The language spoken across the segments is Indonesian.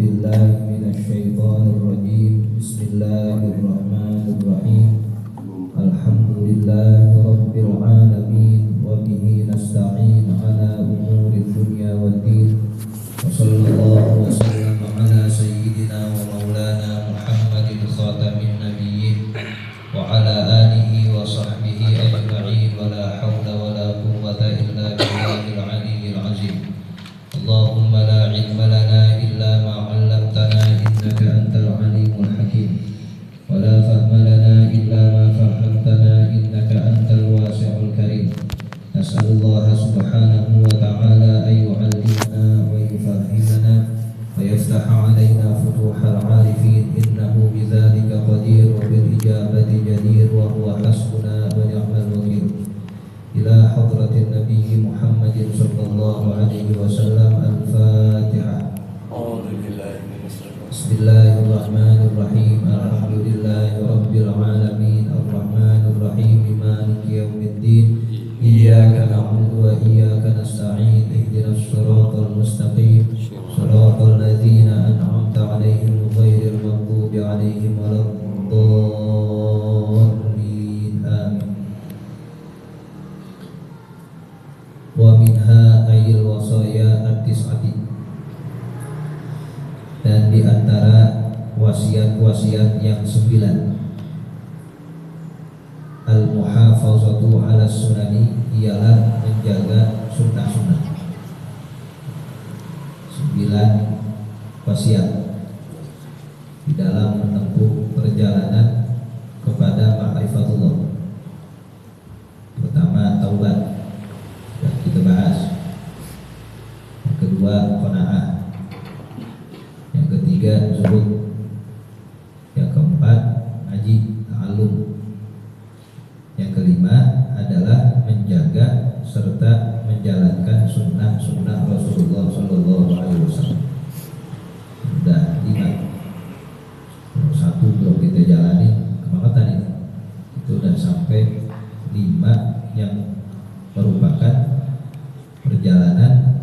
بالله من الشيطان الرجيم. بسم الله الرحمن الرحيم. الحمد لله رب العالمين، وبه نستعين على أمور الدنيا والدين، وصلى الله وسلم على سيدنا ومولانا محمد خاتم النبيين وعلى آله وصحبه أجمعين، ولا حول ولا قوة إلا بالله العلي العظيم. اللهم لا علم لنا إلا ما علمتنا إنك أنت العليم الحكيم، ولا فهم لنا إلا ما فهمتنا إنك أنت الواسع الكريم. نسأل الله سبحانه وتعالى أن يعلمنا ويفهمنا ويفتح علينا فتوح العارفين، إنه بذلك قدير وبالإجابة جدير، وهو حسبنا ونعم الوكيل. إلى حضرة النبي محمد صلى الله عليه وسلم. الفاتحة. بسم الله الرحمن الرحيم. الحمد لله رب العالمين، الرحمن الرحيم، مالك يوم الدين. إياك نعبد وإياك نستعين. اهدنا الصراط المستقيم، صراط الذين أنعمت عليهم غير المغضوب عليهم ولا الضالين. آمين. Wa minha ayil wasaya at-tis'ati, dan di antara wasiat-wasiat yang 9, al-muhafazatu ala sunani, ialah menjaga sunnah-sunnah. 9 wasiat di dalam menempuh perjalanan kepada ma'rifatullah. Pertama, taubat, yang kita bahas. Yang kedua, qanaah. Yang ketiga, zuhud. Yang keempat, ngaji, ta'allum. Yang kelima adalah menjaga serta menjalankan sunnah-sunnah Rasulullah SAW. Sudah 5. Kalau 1 belum kita jalani, kemana tadi? Itu udah sampai 5 yang merupakan perjalanan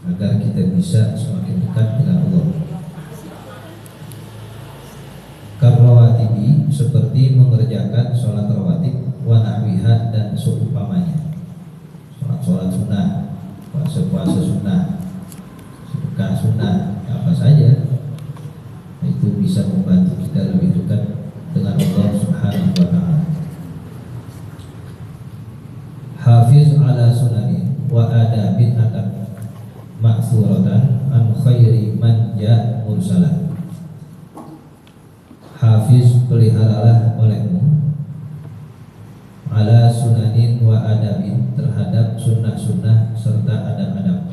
agar kita bisa semakin dekat dengan Allah. Karrawatibi, seperti mengerjakan sholat rawatib, wa nahwiha, dan seumpamanya. Sholat sunnah, puasa sunnah, sedekah sunnah, apa saja, itu bisa membantu kita lebih dekat dengan Allah Subhanahu wa ta'ala. Hafiz ala sunanin wa adabin adab ma'thuratan an khairi man ja mursalah. Hafiz, peliharalah olehmu, ala sunanin wa adabin, terhadap sunnah-sunnah serta adab-adab.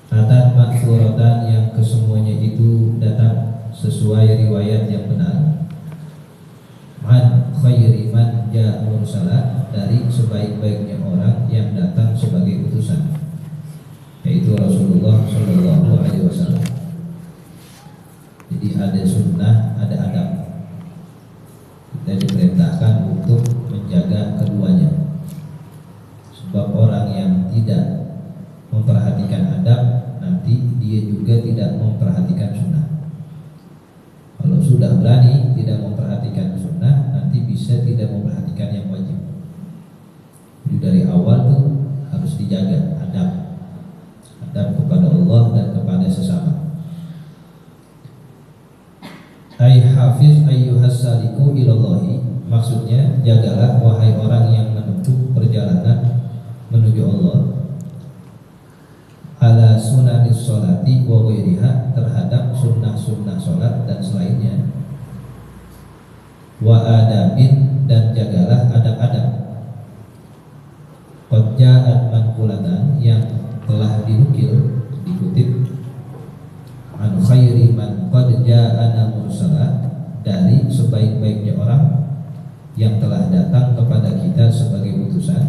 Atat ma'thuratan, yang kesemuanya itu datang sesuai riwayat yang benar. An khairi man ja mursalah, dari sebaik-baiknya orang yang datang sebagai utusan, yaitu Rasulullah Shallallahu Alaihi Wasallam. Jadi ada sunnah, ada adab. Kita diperintahkan untuk menjaga keduanya. Sebab orang yang tidak memperhatikan adab, nanti dia juga tidak memperhatikan sunnah. Kalau sudah berani tidak memperhatikan sunnah, nanti bisa tidak memperhatikan yang wajib. Jadi dari awal tuh harus dijaga adab kepada Allah dan kepada sesama. Ai hafiz ayyuhas saliku ilallahi, maksudnya jagalah wahai orang yang menempuh perjalanan menuju Allah, ala sunanis sholati wa ghairiha, terhadap sunnah-sunnah sholat dan selainnya, wa adabin, dan jagalah adab-adab, qad ja'at manqulatan, yang telah dinukil, dikutip, an khairi man qad ja'ana mursalah, dari sebaik-baiknya orang yang telah datang kepada kita sebagai utusan,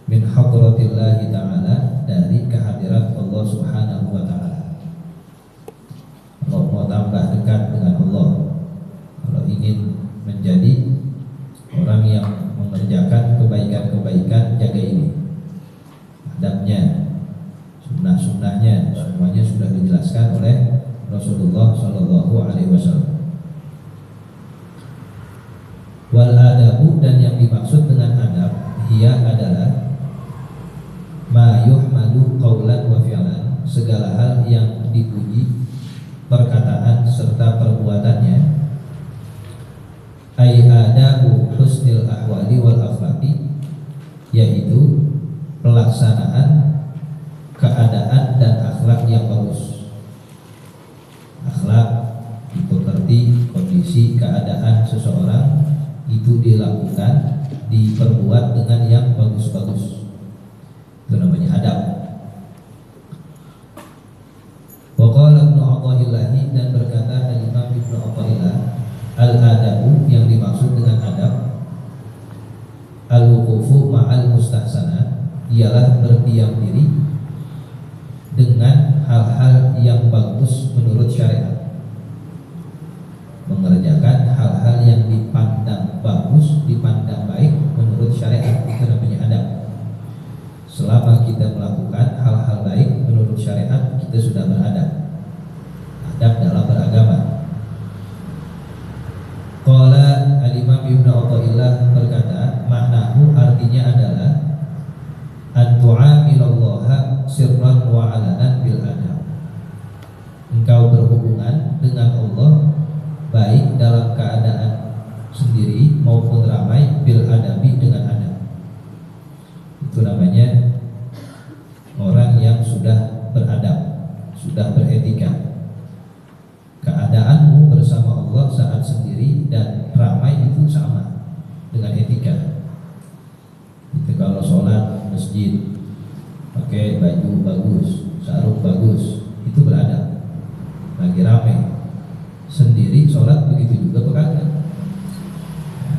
min hadratillahi ta'ala, dari kehadirat Allah Subhanahu wa ta'ala. Kalau mau tambah dekat dengan Allah, kalau ingin menjadi orang yang mengerjakan kebaikan-kebaikan, jaga ini adabnya, sunnah-sunnah sunnahnya semuanya sudah dijelaskan oleh Rasulullah Shallallahu Alaihi Wasallam. Wal adabu, dan yang dimaksud dengan adab ia adalah ma yuhmadu qaulan wa fi'lan, segala hal yang dipuji perkataan serta perbuatannya. Ai adabu husnil ahwali wal akhlaqi, yaitu pelaksanaan keadaan dan akhlak yang bagus. Akhlak dipengerti kondisi keadaan seseorang itu dilakukan, diperbuat dengan yang bagus-bagus. Itu namanya adab. Wa qala Ibnu Athaillah, dan berkata Imam Ibnu Athaillah, al-adabu yang dimaksud dengan adab al-wuqufu ma'al mustahsanat, ialah berdiam diri dengan hal-hal yang bagus menurut syariat, mengerjakan hal-hal yang dipandang bagus, dipandang baik menurut syariat, itu namanya adab. Selama kita melakukan hal-hal baik menurut syariat, kita sudah beradab. Adab dalam beragama. Qala al-Imam Ibnu Athaillah berkata, maknahu artinya adalah an tu'amilallaha sirran wa alanan bil adab. Engkau berhubungan dengan Allah baik dalam keadaan sendiri maupun ramai, bil adabi, dengan adab. Itu namanya orang yang sudah beradab, sudah beretika. Keadaanmu bersama Allah saat sendiri dan ramai itu sama dengan etika. Itu kalau sholat masjid pakai baju bagus, sarung bagus, itu beradab. Lagi ramai. Sendiri sholat begitu juga pegangan.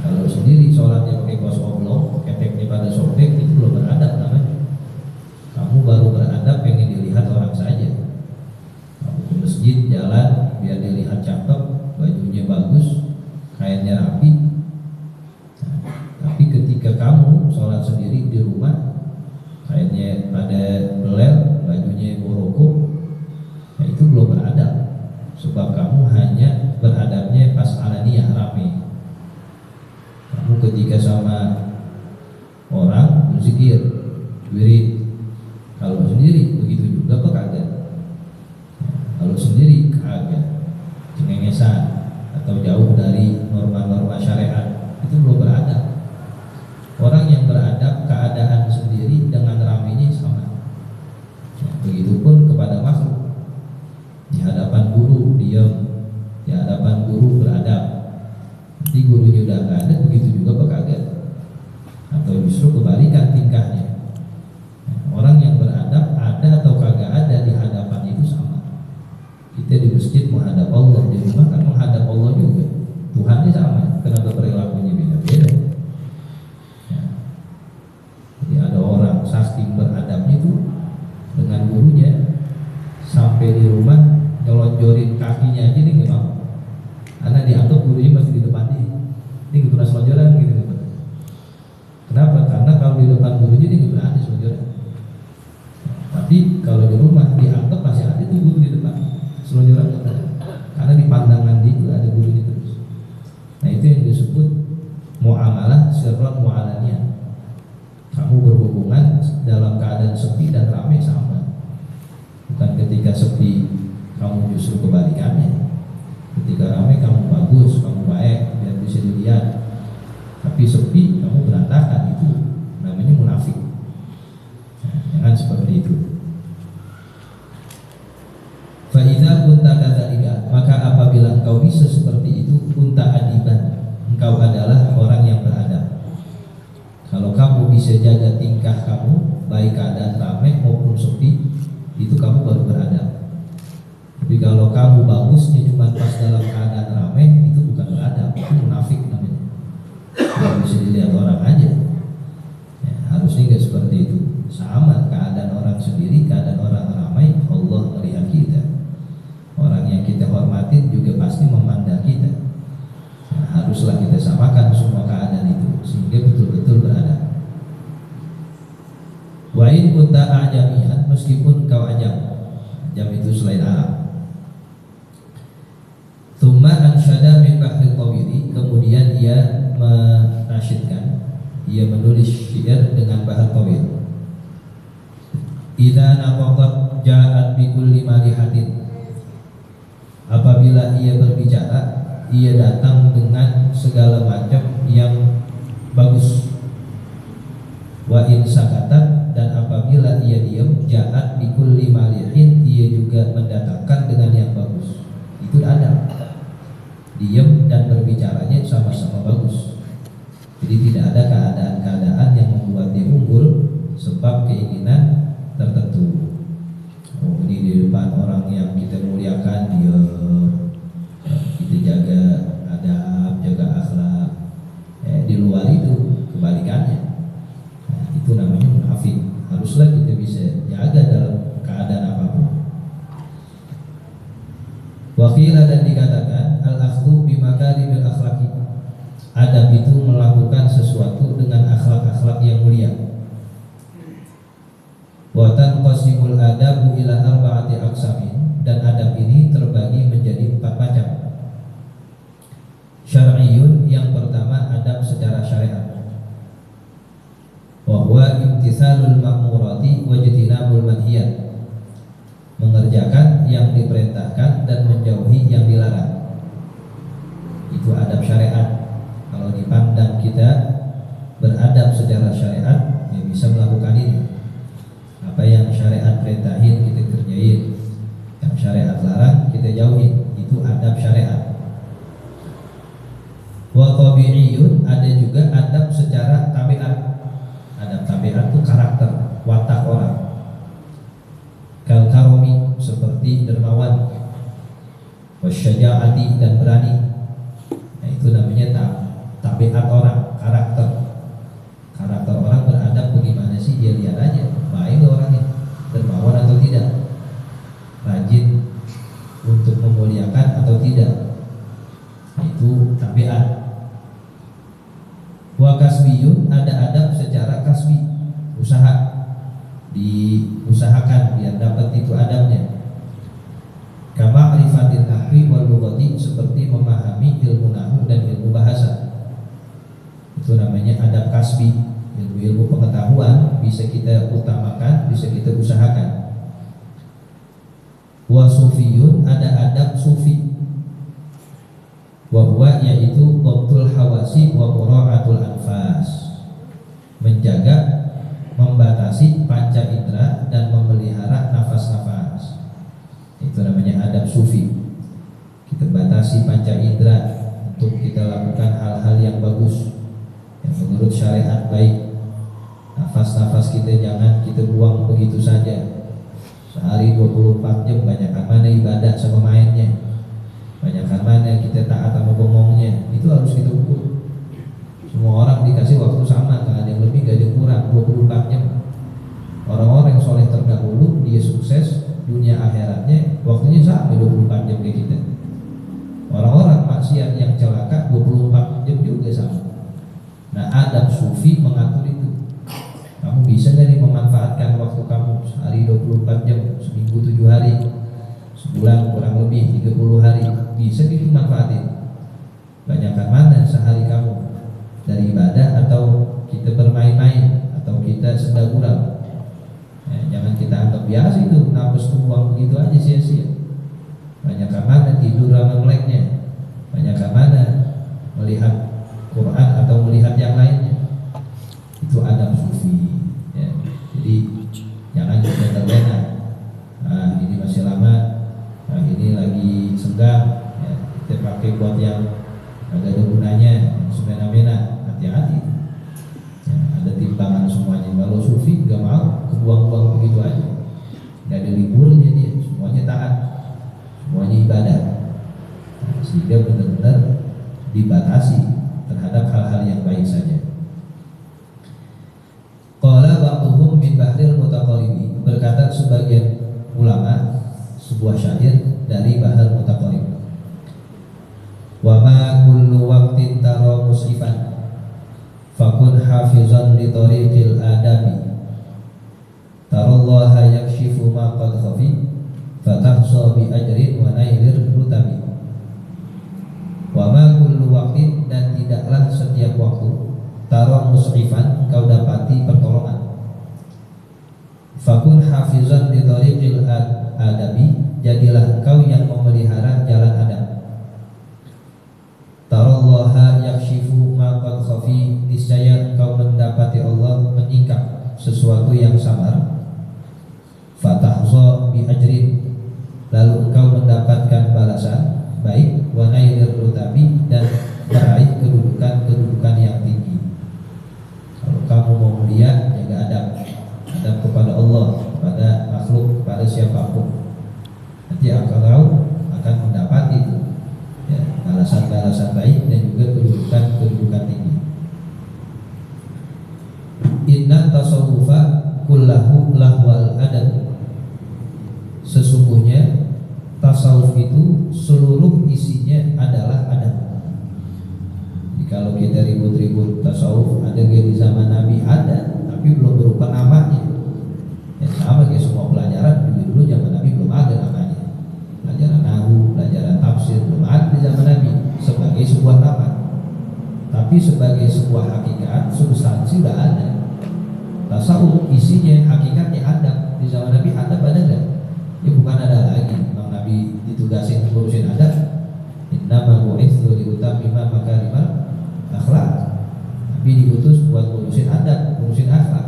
Kalau sendiri sholatnya pakai kaos oblong, keteknya pada sobek, itu belum beradab namanya. Kamu baru beradab pengen dilihat orang saja. Kamu ke masjid jalan biar dilihat cakep, bajunya bagus, kainnya rapi. Nah, tapi ketika kamu sholat sendiri di rumah, kainnya pada belel, bajunya boroko, nah itu belum beradab. Sebab kamu hanya beradabnya pas alaniyah, rame. Kamu ketika sama orang berzikir, wirid. Kalau sendiri begitu juga kok kagak. Kalau sendiri kagak, cengengesan atau jauh dari norma-norma syariat, itu belum beradab. Orang yang beradab keadaan sendiri dengan ramenya sama. Begitupun kepada makhluk. Di hadapan guru diam, di hadapan guru beradab. Nanti gurunya udah nggak ada, begitu juga kagak. Atau justru kebalikan tingkahnya. Orang yang beradab ada atau kagak ada di hadapan itu sama. Kita di masjid menghadap Allah, di rumah kan menghadap Allah juga. Tuhannya sama, kenapa perilakunya beda-beda? Ya. Jadi ada orang saking beradabnya itu dengan gurunya, sampai di rumah nyelonjorin kakinya aja nih nggak mau, karena dianggap gurunya masih di depan dia. Ini nggak pernah selonjoran gitu. Kenapa? Karena kalau di depan gurunya dia nggak berani selonjoran. Tapi kalau di rumah dianggap masih ada tuh guru di depan, selonjoran nggak ada. Karena di pandangan dia juga ada gurunya terus. Nah itu yang disebut muamalah sirran mu'alaniyah. Kamu berhubungan dalam keadaan sepi dan ramai sama. Bukan ketika sepi kamu justru kebalikannya. Ketika ramai kamu bagus, kamu baik, biar bisa dilihat. Tapi sepi kamu berantakan, itu namanya munafik. Nah, jangan seperti itu. Fa idza kunta kadzalika, maka apabila engkau bisa seperti itu, kunta adiban, engkau adalah orang yang beradab. Kalau kamu bisa jaga tingkah kamu, baik keadaan ramai maupun sepi, itu kamu baru beradab. Tapi kalau kamu bagusnya cuma pas dalam keadaan ramai, itu bukan beradab, itu munafik namanya. Tidak bisa dilihat orang aja. Ya, harusnya nggak seperti itu. Sama keadaan orang sendiri, keadaan orang ramai, Allah melihat kita. Orang yang kita hormatin juga pasti memandang kita. Nah, haruslah kita samakan semua keadaan itu sehingga betul-betul beradab. Wa in kunta a'jamiyan, meskipun kau ajam. Ajam itu selain Arab. Tsumma ansyada min bahril tawili, kemudian ia menasyidkan, ia menulis syair dengan bahar tawil. Idza naqadat ja'at bi kulli malihatin, apabila ia berbicara, ia datang dengan segala macam yang bagus. Wa in sakatat, dan apabila ia diam, ja'at bi kulli malihin, ia juga mendatangkan dengan yang bagus. Itu adab. Diam dan berbicaranya sama-sama bagus. Jadi tidak ada keadaan-keadaan yang membuat dia unggul sebab keinginan tertentu. Oh, ini di depan orang yang kita muliakan dia, kita jaga adab, jaga akhlak. Di luar itu kebalikannya. Nah, itu namanya munafik. Haruslah kita bisa jaga dalam keadaan apapun. Wakila, dan dikatakan al-akhdhu bimakarimil akhlaqi, adab itu melakukan sesuatu dengan akhlak-akhlak yang mulia. Wa tanqasimul adabu ila arba'ati aqsamin, dan adab ini terbagi menjadi 4 macam. Syar'iyyun, yang pertama adab secara syariat. Wa huwa imtithalul ma'murati wa ijtinabul manhiyat, mengerjakan yang diperintahkan dan menjauhi yang dilarang. Itu adab syariat. Kalau dipandang kita beradab secara syariat, ya bisa melakukan ini. Apa yang syariat perintahin kita kerjain, yang syariat larang kita jauhin. Itu adab syariat. Wa tabi'iyun, ada juga adab secara tabiat. Adab tabiat itu karakter, watak orang. Kal karomi, seperti dermawan, wasyaja'ati, dan berani. Nah, itu namanya tabiat orang, karakter. Karakter orang beradab bagaimana sih? Dia lihat aja, baik orangnya, dermawan atau tidak, rajin untuk memuliakan atau tidak. Nah, itu tabiat. Wa kasbiyun, ada adab secara kasbi, usaha, diusahakan biar dapat itu adabnya. Kama ma'rifatil nahwi wal lughati, seperti memahami ilmu nahwu dan ilmu bahasa. Itu namanya adab kasbi. Ilmu-ilmu pengetahuan bisa kita utamakan, bisa kita usahakan. Wa sufiyun, ada adab sufi. Wa huwa, yaitu dhabtul hawasi wa mura'atul anfas, menjaga, membatasi panca indera dan memelihara nafas-nafas. Itu namanya adab sufi. Kita batasi panca indera untuk kita lakukan hal-hal yang bagus, yang menurut syariat baik. Nafas-nafas kita jangan kita buang begitu saja. Sehari 24 jam, banyakkan mana ibadah sama mainnya, banyakkan mana kita taat sama bengongnya. Itu harus kita ukur. Semua orang dikasih waktu sama, gak ada yang lebih, gak ada yang kurang, 24 jam. Orang-orang yang soleh terdahulu, dia sukses dunia akhiratnya, waktunya sama 24 jam kayak kita. Orang-orang maksiat yang celaka 24 jam juga sama. Nah, adab sufi mengatur itu. Kamu bisa gak nih memanfaatkan waktu kamu sehari 24 jam, seminggu 7 hari, sebulan kurang lebih 30 hari, bisa gitu manfaatin. Banyakkan mana sehari kamu dari ibadah, atau kita bermain-main, atau kita sedang gurau. Jangan kita anggap biasa itu, nafas terbuang begitu aja sia-sia. Banyakkan mana tidur lama meleknya, banyakkan mana melihat Quran atau melihat yang lainnya. Itu adab sufi ya. Jadi jangan kita terlena. Nah, ini masih lama, nah, ini lagi senggang ya, kita pakai buat yang agak ada gunanya, semena-mena. Hati-hati ya, ada timbangan semuanya. Kalau sufi gak mau kebuang-buang begitu aja, gak ada liburnya dia, semuanya taat, semuanya ibadah. Nah, sehingga benar-benar dibatasi terhadap hal-hal yang baik saja. Qala ba'dhum min bahril mutaqallibi, berkata sebagian ulama sebuah syair dari Bahr Mutaqallib. Wa ma kullu waqtin tara musifan fakun hafizan li tariqil adabi, tarallaha yakshifu ma qad khafi fatahsa bi ajrin wa nailir rutabi. Wa ma kullu waqtin, dan tidaklah setiap waktu, tara musrifan, engkau dapati pertolongan. Fakun hafizan di tariqil adabi, jadilah engkau yang memelihara jalan adab. Tarallaha yakshifu ma qad khafi, niscaya engkau mendapati Allah menyingkap sesuatu yang samar. Fatahza bi ajrin, lalu engkau mendapatkan balasan baik. Wa nailir rutabi, dan meraih kedudukan yang tinggi. Kalau kamu mau mulia, jaga adab kepada Allah, kepada makhluk, kepada siapapun. Nanti engkau akan mendapat itu, ya, balasan baik dan juga kedudukan tinggi. Inna tasawufa kullahu lahwal adab, sesungguhnya tasawuf itu seluruh isinya adalah adab. Jadi kalau kita ribut-ribut tasawuf, ada di zaman Nabi ada, tapi belum berupa namanya. Ya, sama kayak semua pelajaran, dulu zaman Nabi belum ada namanya. Pelajaran nahwu, pelajaran tafsir belum ada di zaman Nabi sebagai sebuah nama. Tapi sebagai sebuah hakikat, substansi sudah ada. Tasawuf isinya, hakikatnya adab. Di zaman Nabi adab ada nggak? Ya bukan ada lagi. Memang Nabi ditugasin ngurusin adab. Innama bu'itsu liutammima makarimal akhlak. Nabi diutus buat ngurusin adab, ngurusin akhlak.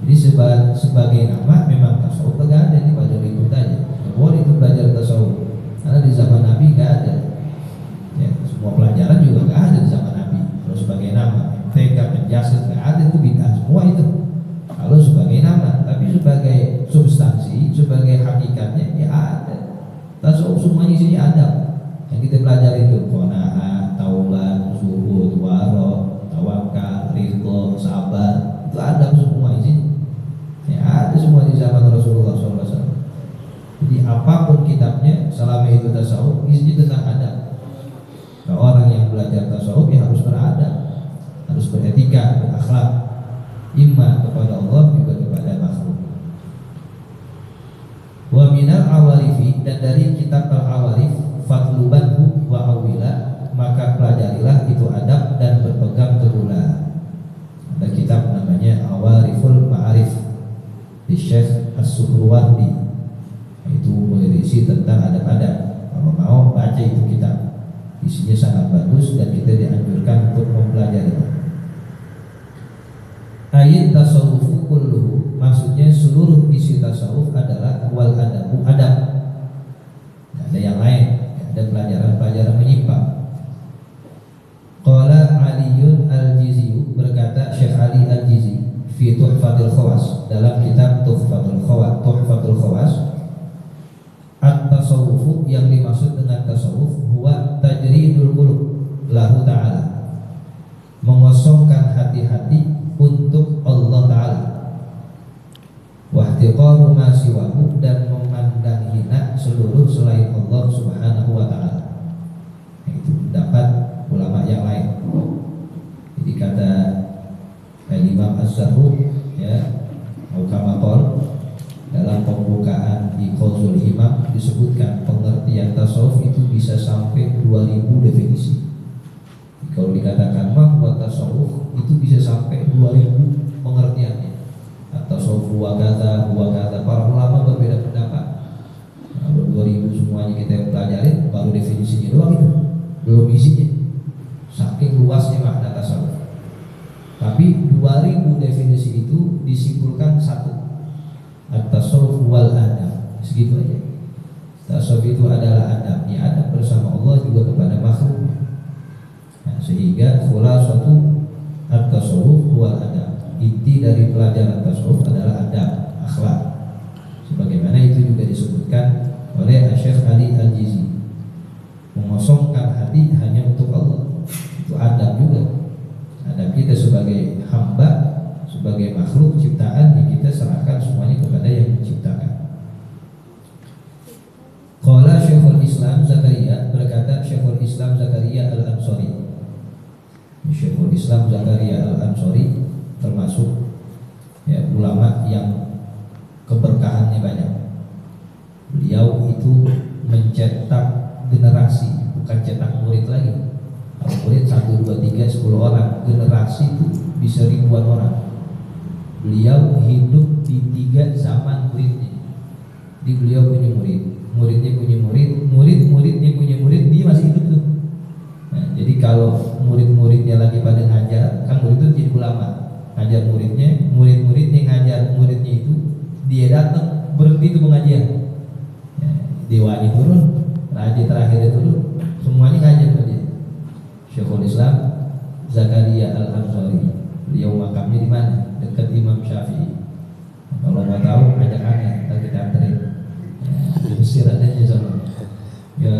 Jadi sebagai nama memang tasawuf nggak ada, ini pada ribut aja. Boleh itu belajar tasawuf, karena di zaman Nabi nggak ada. Ya, semua pelajaran juga nggak ada di zaman Nabi. Kalau sebagai nama, TK, penjelasan nggak ada, itu bid'ah semua itu. Kalau sebagai nama, tapi sebagai substansi, sebagai hakikatnya ya ada. Tasawuf semuanya isinya ada. Yang kita pelajari itu qanaah, taubat, zuhud, wara, tawakal, ridho, sabar, itu ada semua isinya. Ya ada semua di zaman Rasulullah SAW. Jadi apapun kitabnya, selama itu tasawuf, isinya tentang adab. Nah, orang yang belajar tasawuf ya harus beradab, harus beretika, berakhlak, imma kepada Allah juga kepada makhluk. Wa minal awarifi, dan dari kitab al-awarif, fatlubanhu wa awila, maka pelajarilah itu adab dan berpegang teguhlah. Ada kitab namanya Awariful Ma'arif di Syekh As-Suhrawardi, itu berisi tentang adab-adab. Kalau mau baca itu kitab, isinya sangat bagus dan kita dianjurkan untuk mempelajarinya. Ayat tasawufu kulluhu, maksudnya seluruh isi tasawuf adalah wal adabu, adab. Tidak ada yang lain, tidak ada pelajaran-pelajaran menyimpang. Qala Aliyun Al-Jizi, berkata Syekh Ali Al-Jizi fi Tuhfatul Khawas, dalam kitab Tuhfatul Khawas, at-tasawufu, yang dimaksud dengan tasawuf huwa tajridul qulub lahu ta'ala, mengosongkan hati-hati untuk Allah Ta'ala, wahtiqaru ma siwahu, dan memandang hina seluruh selain Allah Subhanahu wa Ta'ala. Itu dapat ulama yang lain. Jadi kata Imam Az-Zahruk, ya, Aukamakol, dalam pembukaan di Qaulul Imam disebutkan pengertian tasawuf itu bisa sampai 2000 definisi. Kalau dikatakan bahwa tasawuf itu bisa sampai 2000 pengertiannya. Tasawuf huwa kata, para ulama berbeda pendapat. Kalau 2000 semuanya kita pelajari, baru definisinya doang itu, belum isinya. Saking luasnya makna tasawuf. Tapi 2000 definisi itu disimpulkan satu, at-tasawuf wal adab, segitu aja. Tasawuf itu adalah adab, ya adab bersama Allah juga kepada makhluk. Nah, sehingga khulasatu at-tasawuf wal adab, inti dari pelajaran tasawuf adalah adab, akhlak. Sebagaimana itu juga disebutkan oleh Syekh Ali Al-Jizi, mengosongkan hati hanya untuk Allah. Itu adab juga. Adab kita sebagai hamba, sebagai makhluk ciptaan, yang kita serahkan semuanya kepada yang menciptakan. Qala Syekhul Islam Zakaria, berkata Syekhul Islam Zakaria Al-Ansari. Syekhul Islam Zakaria Al-Ansari termasuk ya ulama yang keberkahannya banyak. Beliau itu mencetak generasi, bukan cetak murid lagi. Kalau murid 1, 2, 3, 10 orang, generasi itu bisa ribuan orang. Beliau hidup di 3 zaman muridnya. Jadi beliau punya murid, muridnya punya murid, muridnya punya murid, dia masih hidup tuh. Nah, jadi kalau murid-muridnya lagi pada ngajar, kan murid itu jadi ulama, ngajar muridnya, murid-muridnya ngajar muridnya itu, dia datang berhenti itu pengajian. Ya, dewanya turun, raja terakhir turun, semuanya ngajar ke dia. Syekhul Islam Zakaria Al-Ansari, beliau makamnya di mana? Dekat Imam Syafi'i. Kalau mau tahu ajakannya kita anterin. Di Mesir adanya sama. Ya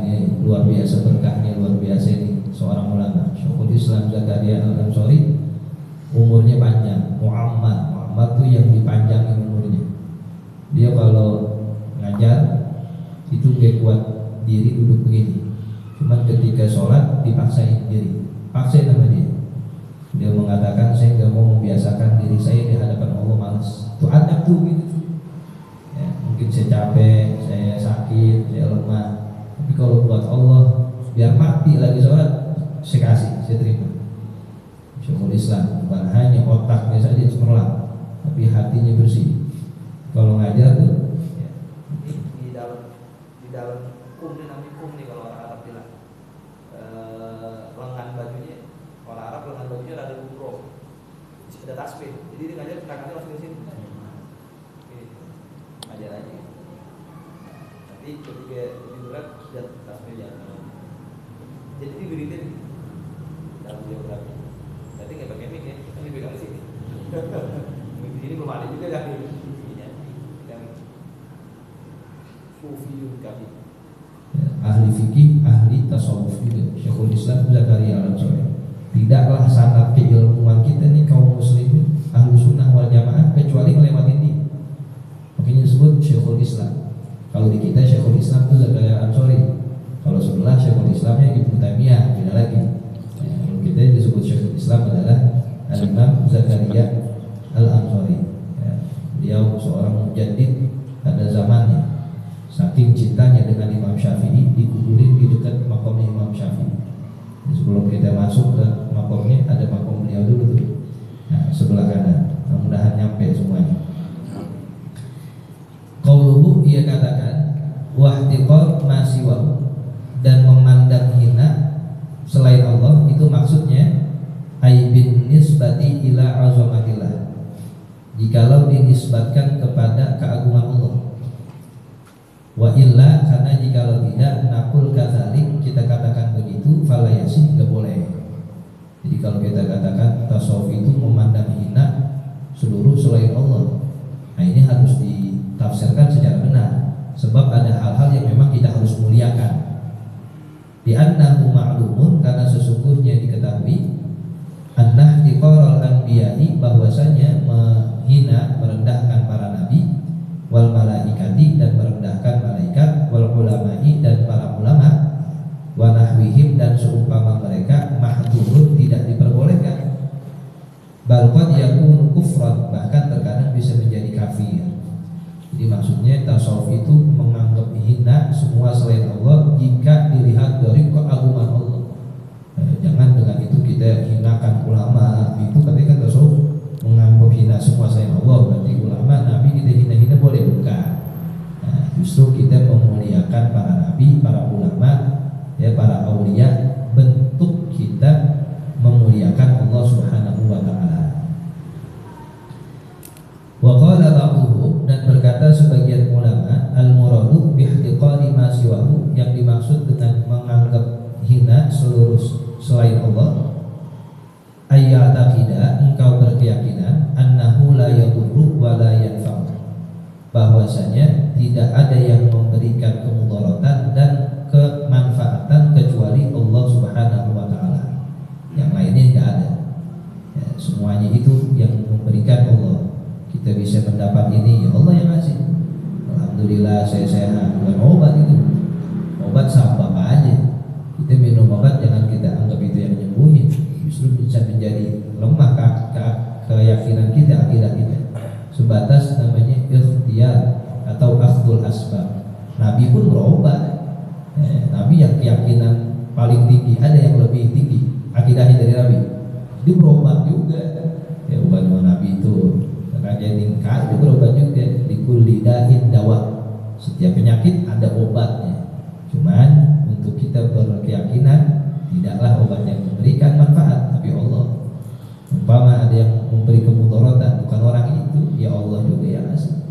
ini luar biasa berkahnya, luar biasa ini seorang ulama. Syekhul Islam Zakaria Al-Ansari umurnya panjang. Muhammad tuh yang dipanjangin umurnya. Dia kalau ngajar itu dia kuat diri duduk begini. Cuman ketika sholat dipaksain diri, paksain sama dia. Dia mengatakan saya nggak mau membiasakan diri saya di hadapan Allah, malas. Itu adab tuh gitu. Ya, mungkin saya capek, saya sakit, saya lemah. Tapi kalau buat Allah, biar mati lagi sholat, saya kasih, saya terima. Syekhul Islam bukan hanya otaknya saja cemerlang, tapi hatinya bersih. Kalau ngajar tuh, ya, di dalam kum nih, namanya kum nih kalau orang Arab bilang. Lengan bajunya, orang Arab lengan bajunya ada umroh, ada tasbih. Jadi dia ngajar tangannya langsung di sini. Ajar aja. Nanti ketika lebih berat sudah tasbih jangan. Jadi ini beritin dalam biografi. Tapi nggak pakai mic ya, kan dipegang di sini. Di sini belum ada juga kan? Yang Sufiyun Kafi. Ahli fikih, ahli tasawuf juga. Syekhul Islam Zakaria Al-Ansari. Tidaklah sanad keilmuan kita nih kaum muslimin ahlu sunnah wal jamaah kecuali melewati dia. Makanya disebut Syekhul Islam. Kalau di kita Syekhul Islam itu Zakaria Al-Ansari. Kalau sebelah Syekhul Islamnya Ibnu Taimiyah, beda lagi. Ya, kalau kita disebut Syekhul Islam adalah Al-Imam Zakaria Al-Ansari. Ya, beliau seorang mujaddid pada zamannya. Saking cintanya dengan Imam Syafi'i, dikuburin di dekat makamnya Imam Syafi'i. Sebelum kita masuk ke makamnya, ada makam beliau dulu tuh. Nah, sebelah kanan. Mudah-mudahan nyampe semuanya. Qauluhu, ia katakan, wahtiqar ma siwahu, dan memandang hina selain Allah, itu maksudnya aibin nisbati ila azamatillah, jikalau dinisbatkan kepada keagungan Allah. Wa illa, karena jikalau tidak, nakul kadzalik, kita katakan begitu, fala yasih, enggak boleh. Jadi kalau kita katakan tasawuf itu memandang hina seluruh selain Allah, nah ini harus ditafsirkan secara benar, sebab ada hal-hal yang memang kita harus muliakan. Di annahu ma'lumun, karena sesungguhnya diketahui, annah tiqaral anbiya'i, bahwasanya menghina, merendahkan para nabi, wal malaikati, dan merendahkan malaikat, wal ulama'i, dan para ulama, wa nahwihim, dan seumpama mereka, mahdhurun, tidak diperbolehkan. Bal qad yakunu kufran, bahkan terkadang bisa menjadi kafir. Jadi maksudnya tasawuf itu menganggap hina semua selain Allah jika dilihat dari keagungan Allah. Jangan dengan itu kita hinakan ulama, itu ketika tasawuf menganggap hina semua selain Allah, berarti ulama, nabi kita hina-hina boleh, bukan. Nah, justru kita memuliakan para nabi, para ulama, ya, para aulia, bentuk kita memuliakan Allah Subhanahu wa taala. Wa qala ba'dhum, dan berkata sebagian ulama, al-muradu bihtiqari ma siwahu, yang dimaksud dengan menganggap hina seluruh selain Allah, ayyataqidah, engkau berkeyakinan, annahu la yadurru wa la yanfa'u, bahwasanya tidak ada yang memberikan kemudaratan dan kemanfaatan kecuali Allah Subhanahu wa taala. Yang lainnya tidak ada. Ya, semuanya itu yang memberikan Allah. Kita bisa mendapat ini, ya Allah yang ngasih. Alhamdulillah saya sehat. Bukan obat itu. Obat sama bapak aja. Kita minum obat, jangan kita anggap itu yang menyembuhin. Justru bisa menjadi lemah keyakinan kita, akidah kita. sebatas namanya ikhtiar atau akhdul asbab. Nabi pun berobat. Nabi yang keyakinan paling tinggi, ada yang lebih tinggi akidahnya dari Nabi, dia berobat juga. Ya, obat Nabi itu raja tingkat, dia berobat juga. Di kulli da'in dawa, setiap penyakit ada obatnya. Cuman untuk kita berkeyakinan tidaklah obat yang memberikan manfaat, tapi Allah. Umpama ada yang memberi kemudaratan, bukan orang itu, ya Allah juga yang ngasih.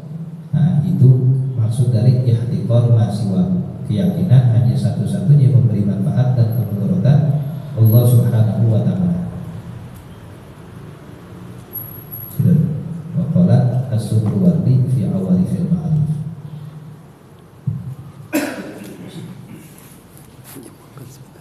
Nah, itu maksud dari ihtiqar ma siwa, keyakinan hanya satu-satunya memberi manfaat dan kemudaratan